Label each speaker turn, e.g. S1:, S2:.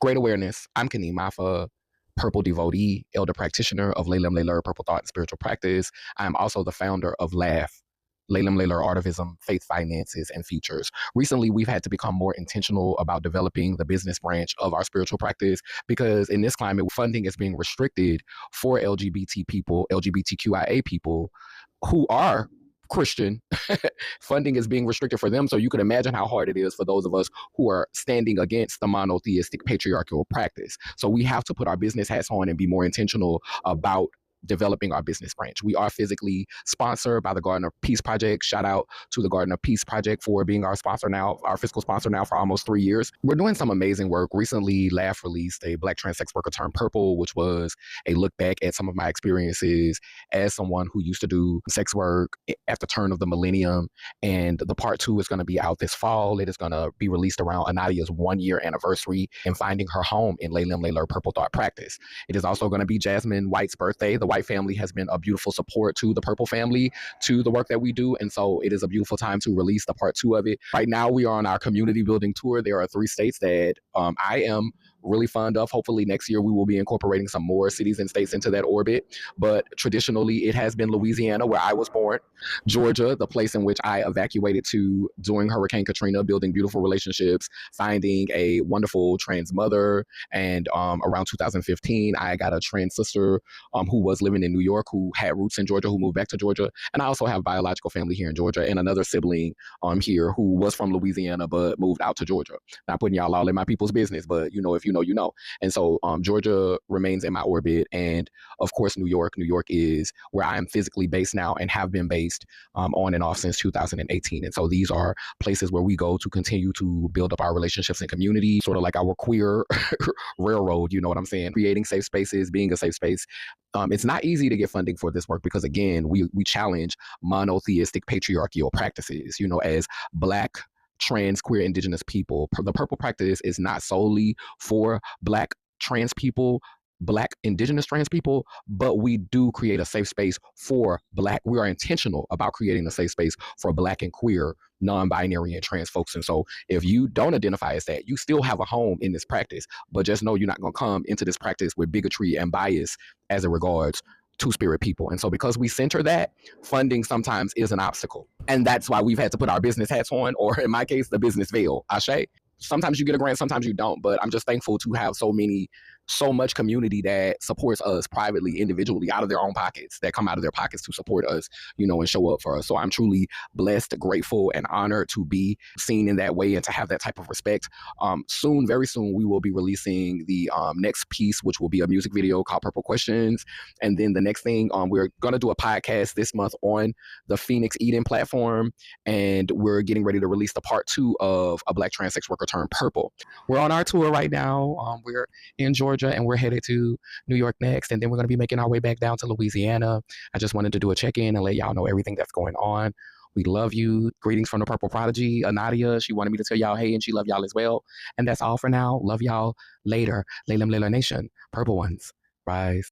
S1: Great awareness. I'm Kaneem Mafa, Purple Devotee, Elder Practitioner of Laylam Layler Purple Thought and Spiritual Practice. I am also the founder of LAF, Laylam Layler Artivism, Faith, Finances, and Futures. Recently, we've had to become more intentional about developing the business branch of our spiritual practice because in this climate, funding is being restricted for LGBT people, LGBTQIA people who are Christian. Funding is being restricted for them. So you can imagine how hard it is for those of us who are standing against the monotheistic patriarchal practice. So we have to put our business hats on and be more intentional about developing our business branch. We are physically sponsored by the Garden of Peace Project. Shout out to the Garden of Peace Project for being our sponsor now, our fiscal sponsor now for almost 3 years. We're doing some amazing work. Recently, LAF released a Black trans sex worker turned purple, which was a look back at some of my experiences as someone who used to do sex work at the turn of the millennium. And the part 2 is going to be out this fall. It is going to be released around Anadia's 1-year anniversary and finding her home in Laylam Layler Purple Thought Practice. It is also going to be Jasmine White's birthday. The White family has been a beautiful support to the Purple family, to the work that we do. And so it is a beautiful time to release the part 2 of it. Right now, we are on our community building tour. There are 3 states that I am really fond of. Hopefully next year we will be incorporating some more cities and states into that orbit. But traditionally it has been Louisiana, where I was born, Georgia, the place in which I evacuated to during Hurricane Katrina, building beautiful relationships, finding a wonderful trans mother. And around 2015, I got a trans sister who was living in New York, who had roots in Georgia, who moved back to Georgia. And I also have biological family here in Georgia and another sibling here who was from Louisiana but moved out to Georgia. Not putting y'all all in my people's business, but you know, if you know, you know. And so Georgia remains in my orbit. And of course, New York. New York is where I am physically based now and have been based on and off since 2018. And so these are places where we go to continue to build up our relationships and community, sort of like our queer railroad, you know what I'm saying? Creating safe spaces, being a safe space. It's not easy to get funding for this work because, again, we challenge monotheistic patriarchal practices, you know, as Black, trans, queer, indigenous people. The Purple Practice is not solely for Black trans people, Black indigenous trans people, but we do create a safe space for Black. We are intentional about creating a safe space for Black and queer, non-binary, and trans folks. And so if you don't identify as that, you still have a home in this practice, but just know you're not going to come into this practice with bigotry and bias as it regards Two-Spirit people. And so because we center that, funding sometimes is an obstacle. And that's why we've had to put our business hats on, or in my case, the business veil. Ashe. Sometimes you get a grant, sometimes you don't, but I'm just thankful to have so much community that supports us privately, individually, out of their own pockets, that come out of their pockets to support us, you know, and show up for us. So I'm truly blessed, grateful, and honored to be seen in that way and to have that type of respect. Soon, very soon, we will be releasing the next piece, which will be a music video called Purple Questions. And then the next thing, we're going to do a podcast this month on the Phoenix Eden platform. And we're getting ready to release the part 2 of a Black trans sex worker turned purple. We're on our tour right now. We're in Georgia and we're headed to New York next. And then we're going to be making our way back down to Louisiana. I just wanted to do a check-in and let y'all know everything that's going on. We love you. Greetings from the Purple Prodigy. Anadia, she wanted me to tell y'all hey, and she loved y'all as well. And that's all for now. Love y'all later. Laylam Layla Nation. Purple ones. Rise.